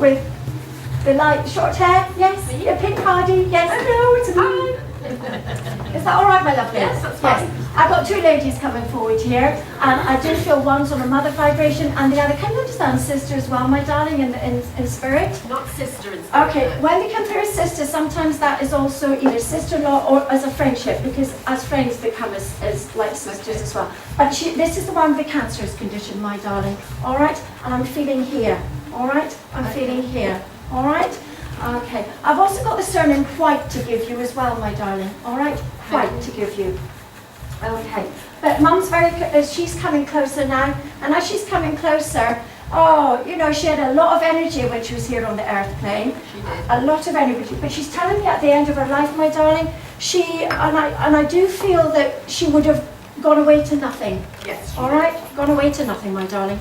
with the light short hair, yes? A pink hardy, yes? Hello, it's me. Is that all right, my lovely? Yes, that's fine. Yes. I've got two ladies coming forward here, and I do feel one's on a mother vibration, and the other, can you understand sister as well, my darling, in spirit? Not sister in spirit. Okay, when they come through as sister, sometimes that is also either sister-in-law or as a friendship, because as friends become as like sisters as well. But this is the one with the cancerous condition, my darling, all right? And I'm feeling here, all right? I'm feeling here, all right? Okay, I've also got the surname White to give you as well, my darling, all right? White to give you. Okay, but Mum's she's coming closer now, and as she's coming closer, oh, you know, she had a lot of energy when she was here on the earth plane. She did. A lot of energy, but she's telling me at the end of her life, my darling, and I do feel that she would have gone away to nothing. Yes. All right, gone away to nothing, my darling.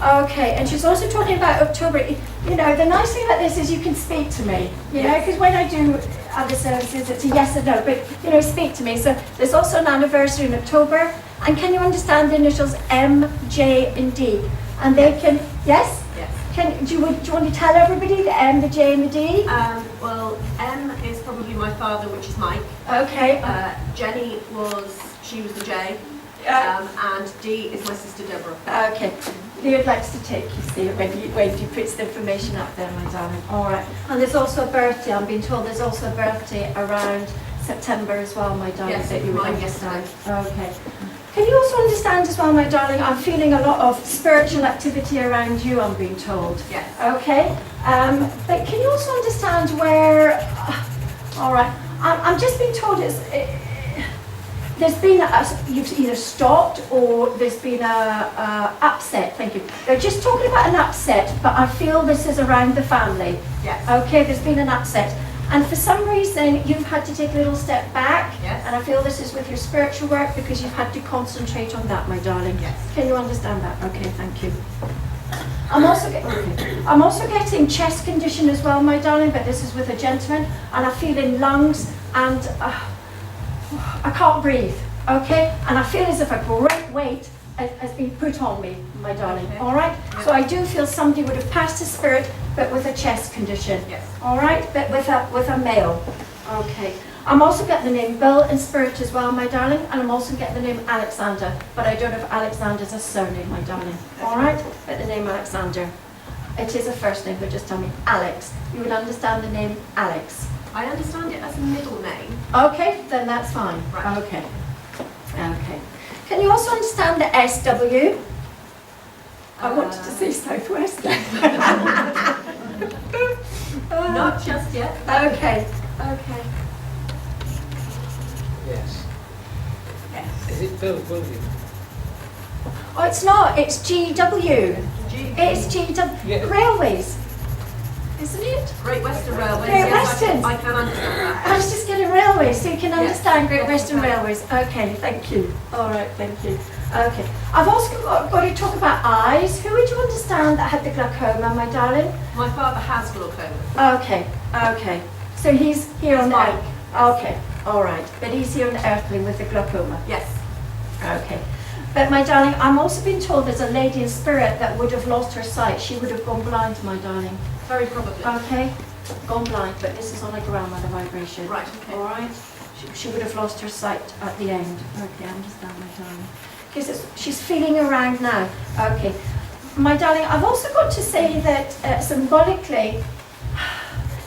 Okay, and she's also talking about October. You know, the nice thing about this is you can speak to me, you know, because when I do other services, it's a yes or no, but, you know, speak to me. So there's also an anniversary in October, and can you understand the initials M, J, and D? And they can, yes? Yes. Do you want to tell everybody the M, the J, and the D? Well, M is probably my father, which is Mike. Okay. Jenny she was the J. And D is my sister Deborah. Okay. Leah likes to take, you see, when you put the information up there, my darling. All right. And there's also a birthday. I'm being told there's also a birthday around September as well, my darling, yes, that you would mine understand. yesterday. Okay. Can you also understand as well, my darling, I'm feeling a lot of spiritual activity around you, I'm being told. Yes. Okay. But can you also understand where, all right, I'm just being told there's been you've either stopped or there's been a upset. Thank you. They're just talking about an upset, but I feel this is around the family. Yes. Okay, there's been an upset. And for some reason, you've had to take a little step back. Yes. And I feel this is with your spiritual work because you've had to concentrate on that, my darling. Yes. Can you understand that? Okay, thank you. I'm also getting chest condition as well, my darling, but this is with a gentleman, and I feel in lungs and I can't breathe, okay? And I feel as if a great weight has been put on me, my darling, okay. All right? Yep. So I do feel somebody would have passed a spirit, but with a chest condition. Yes. All right? But with a male. Okay. I'm also getting the name Bill in spirit as well, my darling, and I'm also getting the name Alexander, but I don't have Alexander's a surname, my darling. All right? But the name Alexander. It is a first name, but just tell me Alex. You will understand the name Alex. I understand it as a middle name. Okay, then that's fine. Right. Okay. Okay. Can you also understand the SW? I wanted to say Southwest. Not just yet. Okay. Okay. Yes. Yes. Is it Bill William? Oh, it's not. It's GW. G. It's GW. Yeah. Railways. Isn't it? Great Western Railways. Great Yes, Western. I can understand that. I was just getting railways, so you can Yes. understand Great Western Okay. Railways. Okay, thank you. All right, thank you. Okay. I've also got to talk about eyes. Who would you understand that had the glaucoma, my darling? My father has glaucoma. Okay, okay. So he's here on the Mike. earth. Okay, all right. But he's here on the earthling with the glaucoma. Yes. Okay. But my darling, I'm also being told there's a lady in spirit that would have lost her sight. She would have gone blind, my darling. Very probably. Okay? Gone blind, but this is on a grandmother vibration. Right, okay. All right? She would have lost her sight at the end. Okay, I understand, my darling. Because she's feeling around now. Okay. My darling, I've also got to say that symbolically,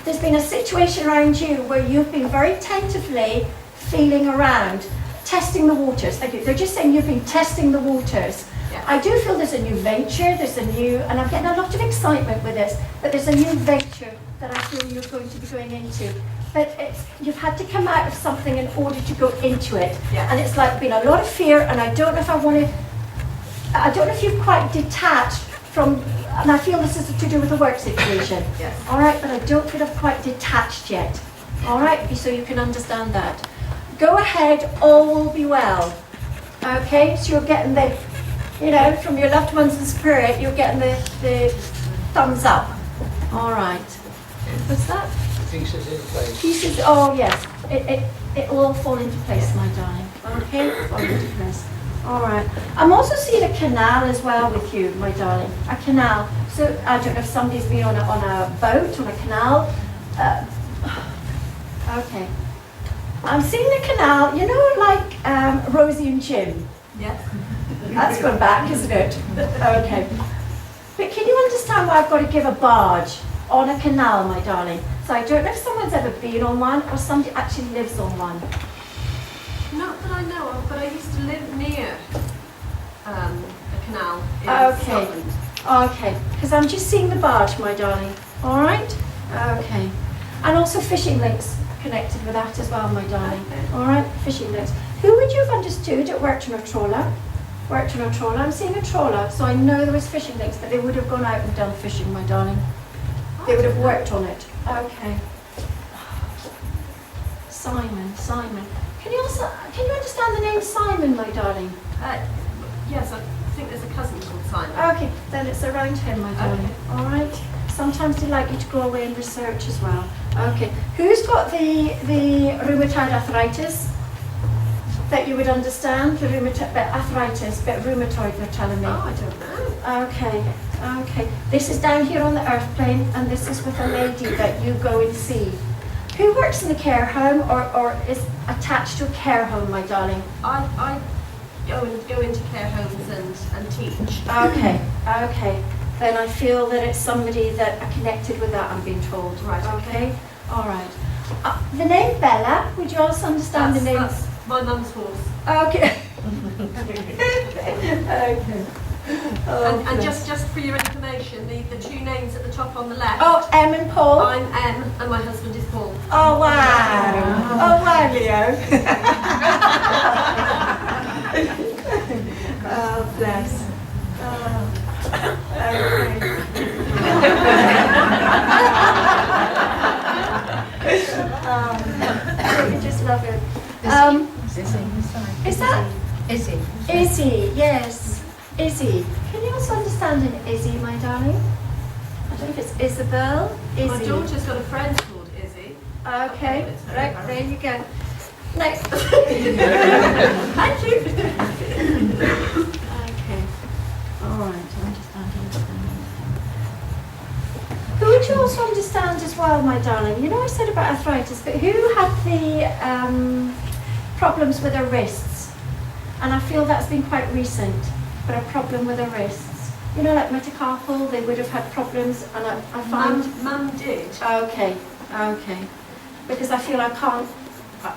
there's been a situation around you where you've been very tentatively feeling around, testing the waters. Thank you. They're just saying you've been testing the waters. Yeah. I do feel there's a new venture, and I'm getting a lot of excitement with this, but there's a new venture that I feel you're going to be going into. But you've had to come out of something in order to go into it. Yeah. And it's like been a lot of fear, and I don't know if I don't know if you've quite detached from, and I feel this is to do with the work situation. Yes. All right, but I don't feel I've quite detached yet. All right, so you can understand that. Go ahead, all will be well. Okay, so you're getting the, from your loved ones in spirit, you're getting the thumbs up. All right. What's that? Pieces in place. Pieces, oh yes. It will all fall into place, my darling. Okay, fall into place. All right. I'm also seeing a canal as well with you, my darling. A canal. So I don't know if somebody's been on a boat, on a canal. Okay. I'm seeing the canal, you know, like Rosie and Jim. Yeah. That's gone back, isn't it? Okay. But can you understand why I've got to give a barge on a canal, my darling? So I don't know if someone's ever been on one or somebody actually lives on one. Not that I know of, but I used to live near a canal in Okay. Scotland. Okay, because I'm just seeing the barge, my darling. All right? Okay. And also fishing links connected with that as well, my darling. Okay. All right, fishing links. Who would you have understood that worked on a trawler? Worked on a trawler. I'm seeing a trawler, so I know there was fishing links, but they would have gone out and done fishing, my darling. They would have worked on it. Okay. Simon. Can you understand the name Simon, my darling? Yes, I think there's a cousin called Simon. Okay, then it's around him, my darling. Okay. All right. Sometimes they like you to go away and research as well. Okay. Who's got the rheumatoid arthritis that you would understand? The rheumatoid arthritis, but rheumatoid, they're telling me. Oh, I don't know. Okay. This is down here on the earth plane, and this is with a lady that you go and see. Who works in a care home or is attached to a care home, my darling? I go into care homes and teach. Okay. Then I feel that it's somebody that are connected with that, I'm being told. Right, Okay. All right. The name Bella, would you also understand the name? That's my mum's horse. Okay. Okay. Oh, And just for your information, the two names at the top on the left. Oh, Em and Paul. I'm Em and my husband is Paul. Oh, wow. Oh, wow, Leo. Oh, bless. Oh, okay. You just love it. Is that? Izzy. Izzy, yes. Izzy. Can you also understand an Izzy, my darling? I don't know if it's Isabel. Izzy. My daughter's got a friend called Izzy. Okay, right, there you go. No. Thank you. Okay. All right, understand. Who would you also understand as well, my darling? You know I said about arthritis, but who had the problems with their wrists? And I feel that's been quite recent, but a problem with their wrists. You know, like metacarpal, they would have had problems, and I find... Mum did. Okay. Because I feel I can't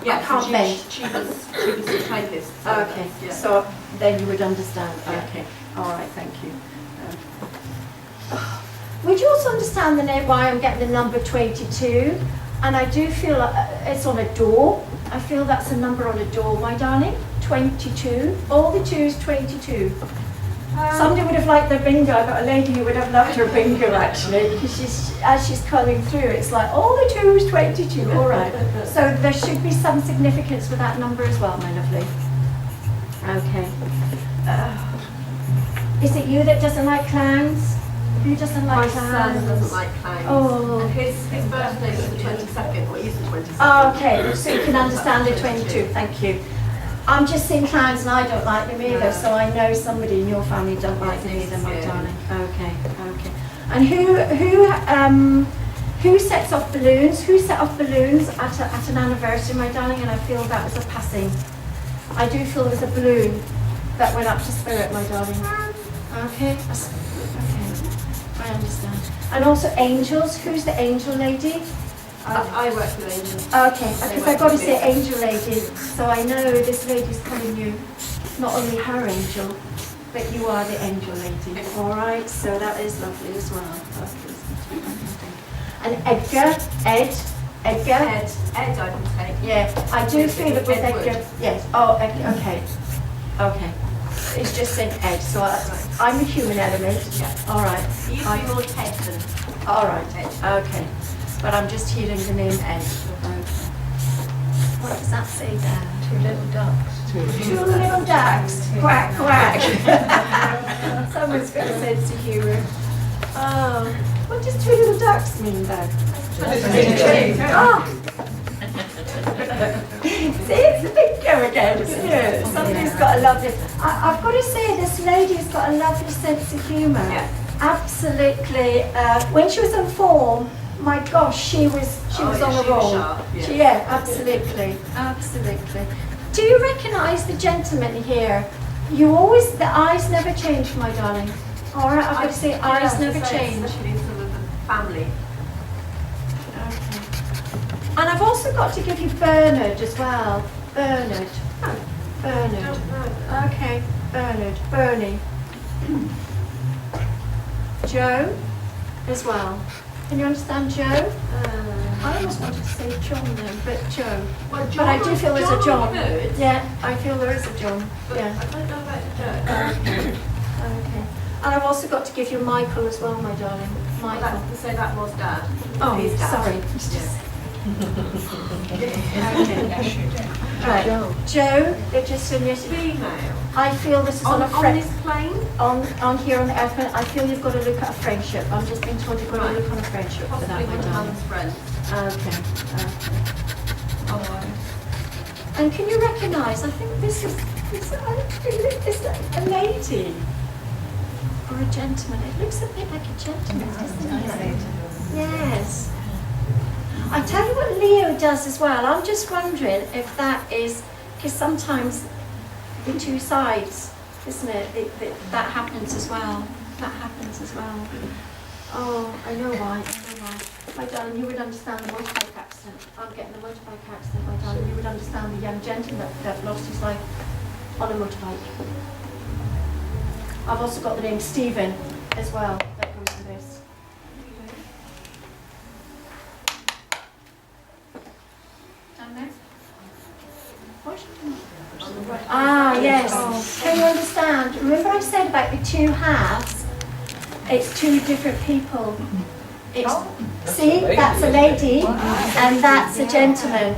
Yeah, bend. she was a typist. So Okay, yeah. so then you would understand. Yeah. Okay, all right, thank you. Would you also understand the name, why I'm getting the number 22? And I do feel it's on a door. I feel that's a number on a door, my darling. 22. All the twos, 22. Somebody would have liked their bingo. I've got a lady who would have loved her bingo actually, because as she's coming through, it's like all the twos, 22. All right. So there should be some significance with that number as well, my lovely. Okay. Is it you that doesn't like clowns? Who doesn't like My clowns? son doesn't like clowns. Oh. And his birthday is the 22nd, or is the 22nd. Oh, okay, so you can understand the 22. Thank you. I'm just seeing clowns and I don't like them either, so I know somebody in your family don't like them either, my darling. Okay. And who sets off balloons? Who set off balloons at an anniversary, my darling? And I feel that was a passing. I do feel there was a balloon that went up to spirit, my darling. Okay. I understand. And also angels. Who's the angel lady? I work with angels. Okay, because I've got to say angel lady, so I know this lady's calling you not only her angel, but you are the angel lady. All right, so that is lovely as well. And Edgar, Ed, Ed, I would take. yeah, I do feel it with Edward. Edgar. Yes. Oh, okay. It's just saying Ed, so I'm a human element. Yeah. All right. He used to be more Ted than All right. Ed. Okay. But I'm just hearing the name Ed. Okay. What does that say there? Two little ducks. Two little ducks. Quack, quack. Someone's got a sense of humour. Oh, what does two little ducks mean though? Oh. See, it's a bit go again. Yeah, somebody's got a lovely. I've got to say, this lady's got a lovely sense of humour. Yeah. Absolutely. When she was on form, my gosh, she was on a she was roll. sharp, yeah. Yeah, absolutely, absolutely. Do you recognise the gentleman here? You always, the eyes never change, my darling. All right, I've got to say, eyes never change. Especially in sort of the family. Okay. And I've also got to give you Bernard as well. Bernard. Bernard. Don't know. Okay, Bernard. Bernie. Joe as well. Can you understand Joe? I almost wanted to say John then, but Joe. Well, But I do feel there's a John. I heard, Yeah, I feel there is a John. but Yeah. I don't know about Joe. Okay. And I've also got to give you Michael as well, my darling. Well, Michael. that's to say that was Dad. Oh, He's Dad. sorry. Yeah. Right. Joe, just so you Female. I feel this is on a On friend. this plane? On here on the earth, I feel you've got to look at a friendship. I'm just being told you've got to Right. look on a friendship for Possibly that, my with darling. Mum's friend. Okay. Otherwise. And can you recognise? I think this is a lady or a gentleman. It looks a bit like a gentleman, doesn't it? Yes. I tell you what Leo does as well. I'm just wondering if that is because sometimes the two sides, isn't it? That happens as well. That happens as well. Oh, I know why. I know why. My darling, you would understand the motorbike accident. I'm getting the motorbike accident, my darling. You would understand the young gentleman that lost his life on a motorbike. I've also got the name Stephen as well that goes with this. Down there? What? Ah, yes. Can you understand? Remember I said about the two halves? It's two different people. It's, see, that's a lady and that's a gentleman.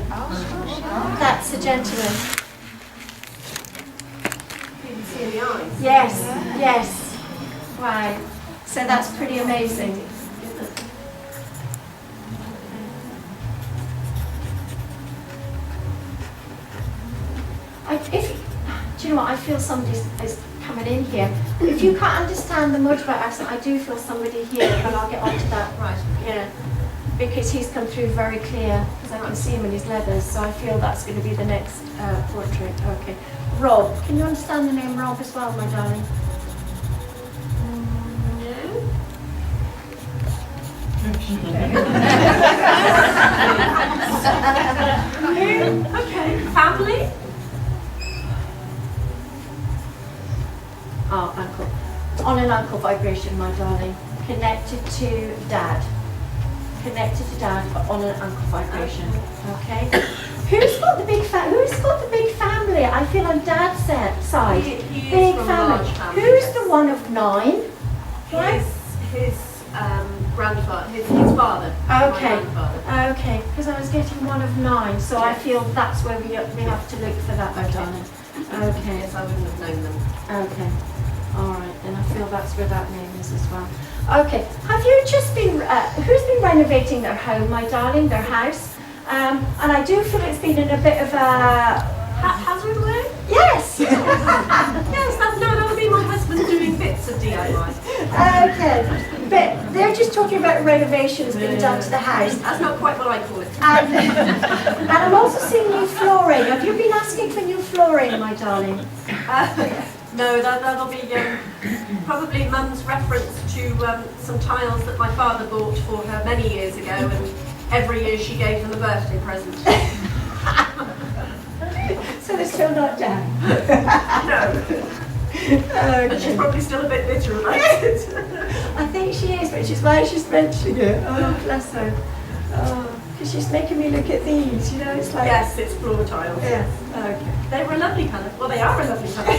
That's a gentleman. You can see in the eyes. Yes, yes. Wow. So that's pretty amazing. Do you know what? I feel somebody is coming in here. If you can't understand the motorbike accident, I do feel somebody here, but I'll get onto that. Right. Yeah, because he's come through very clear, because I can see him in his leathers, so I feel that's going to be the next portrait. Okay. Rob, can you understand the name Rob as well, my darling? Okay. Family? Oh, uncle. On an uncle vibration, my darling. Connected to dad. Connected to dad, but on an uncle vibration. Okay. Who's got the big family? I feel on dad's side. He is Big from a family. large family, Who's yes. the one of 9? Right. His grandfather, his father. My Okay. grandfather. Okay. Because I was getting one of 9, so I Yes. feel that's where we have to look for that, my darling. Okay. Yes, I wouldn't have known them. Okay. All right, then I feel that's where that name is as well. Okay. Have you just been, who's been renovating their home, my darling, their house? And I do feel it's been in a bit of a... Haphazard way? Yes! Yes, that'll be my husband doing bits of DIY. Okay. But they're just talking about renovations being done to the house. That's not quite what I call it. And I'm also seeing new flooring. Have you been asking for new flooring, my darling? No, that'll be probably Mum's reference to some tiles that my father bought for her many years ago, and every year she gave them a birthday present. So they're still not down. No, but she's probably still a bit bitter about it. I think she is, which is why she's mentioning it. Oh, bless her. Oh, because she's making me look at these, you know, it's like... Yes, it's floor tiles. Yeah, okay. They were a lovely colour. Well, they are a lovely colour.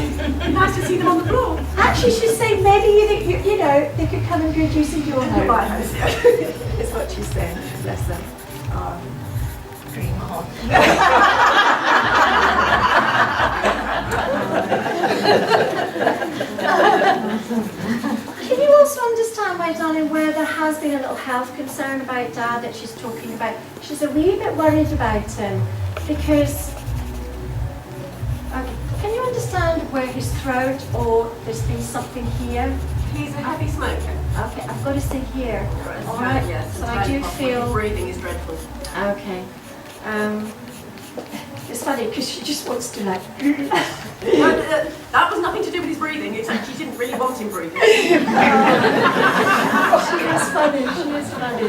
Nice to see them on the floor. Actually, she's saying maybe, you know, they could come and produce in your home. My house, yeah. Is what she's saying. Bless them. Oh. Dream on. Can you also understand, my darling, where there has been a little health concern about Dad that she's talking about? She's a wee bit worried about him because understand where his throat or there's been something here? He's a heavy smoker. Okay, I've got to say here. All right. Yes, So I do his feel. breathing is dreadful. Okay. It's funny because she just wants to like. That was nothing to do with his breathing. It's actually she didn't really want him breathing. She is funny. She is funny.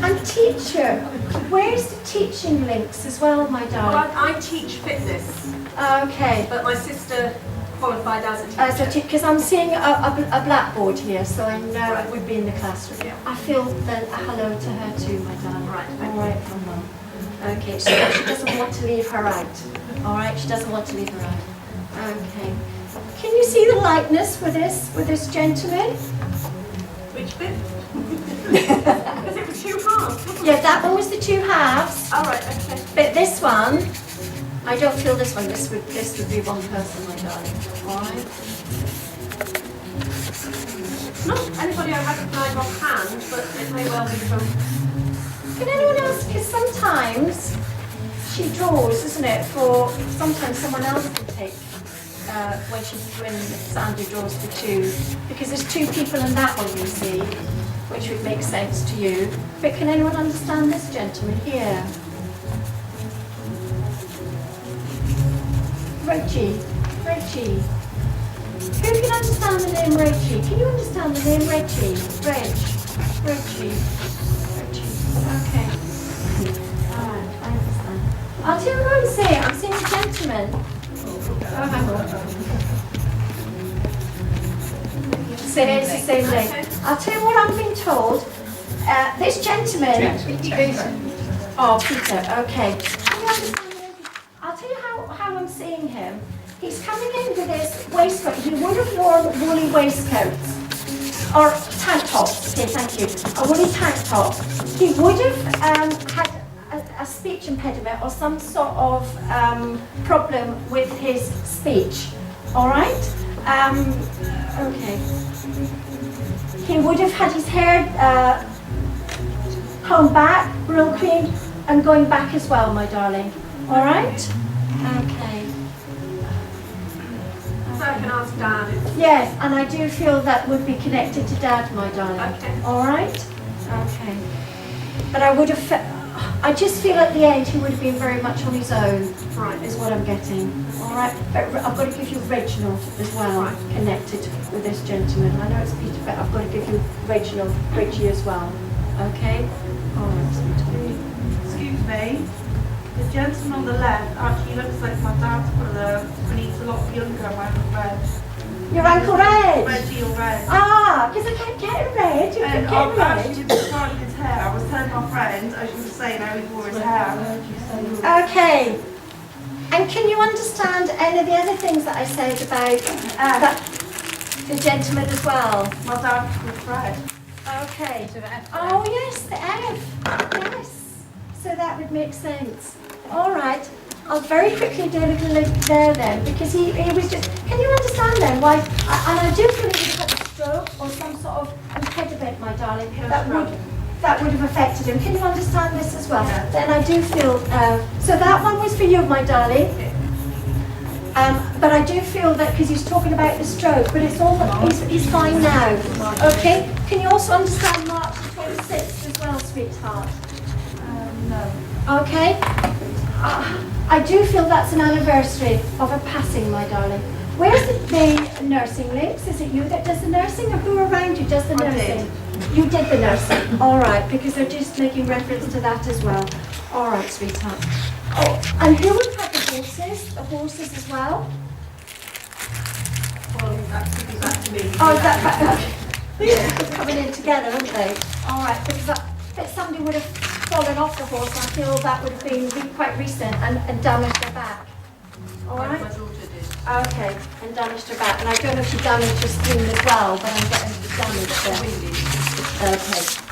And teacher, where's the teaching links as well, my Well, darling? I teach fitness, Okay. but my sister qualified as a teacher. As a because I'm seeing a blackboard here, so I know Right. it would be in the classroom. Yeah. I feel then a hello to her too, my darling. Right, All thank right, from mum. Okay, so she doesn't want to leave her out. All right, she doesn't want to leave her out. Okay. Can you see the likeness with this gentleman? Which bit? Because it was 2 halves, wasn't it? Yeah, that one was the 2 halves. All right, okay. But this one, I don't feel this one. This would be one person, my darling. All right. Not anybody I recognise offhand, but it may well be from. Can anyone else? Because sometimes she draws, isn't it? For sometimes someone else can take when Sandy draws the 2, because there's 2 people in that one, you see, which would make sense to you. But can anyone understand this gentleman here? Reggie. Who can understand the name Reggie? Can you understand the name Reggie? Reggie. Okay. Alright, I understand. I'll tell you what I'm saying. I'm seeing a gentleman. Oh, hang on. So it's the same thing. I'll tell you what I'm being told. This gentleman. Oh, Peter. Okay. Can you understand? I'll tell you how I'm seeing him. He's coming in with his waistcoat. He would have worn woolly waistcoats. Or tank tops. Okay, thank you. A woolly tank top. He would have had a speech impediment or some sort of problem with his speech. All right? Okay. He would have had his hair combed back, real cream, and going back as well, my darling. All right? Okay. So I can ask Dad. Yes, and I do feel that would be connected to Dad, my darling. Okay. All right? Okay. But I would have, I just feel at the end he would have been very much on his own, Right. is what I'm getting. All right? But I've got to give you Reginald as well, Right. connected with this gentleman. I know it's Peter, but I've got to give you Reggie as well. Okay? All right, sweetheart. Excuse me, the gentleman on the left actually looks like my dad's brother when he's a lot younger, my Uncle Red. Your Uncle Reg? Reggie or Red. Ah, because I kept getting Reg. You kept And getting I actually Reg. described his hair. I was telling my friend, as you were saying, how he wore his hair. Okay. And can you understand any of the other things that I said about the gentleman as well? My dad was called Fred. Okay. Oh yes, the F. Yes. So that would make sense. All right. I'll very quickly do a little link there then, because he was just. Can you understand then why? And I do feel he would have had a stroke or some sort of impediment, my darling, that would have affected him. Can you understand this as well? Yeah. Then I do feel. So that one was for you, my darling. But I do feel that because he's talking about the stroke, but it's all he's fine now. Okay. Can you also understand March the 26th as well, sweetheart? No. Okay. I do feel that's an anniversary of a passing, my darling. Where's the nursing links? Is it you that does the nursing, or who around you does the I nursing? You did the nursing. All right, because they're just making reference to that as well. All right, sweetheart. Oh, and who would have the horses? The horses as well? Well, that could be back to me. Oh, is that right? They're coming in together, aren't they? All right, because if somebody would have fallen off the horse, I feel that would have been quite recent and damaged their back. All right? My daughter did. Okay, and damaged her back. And I don't know if she damaged her skin as well, but I'm getting the damage there. Windy. Okay.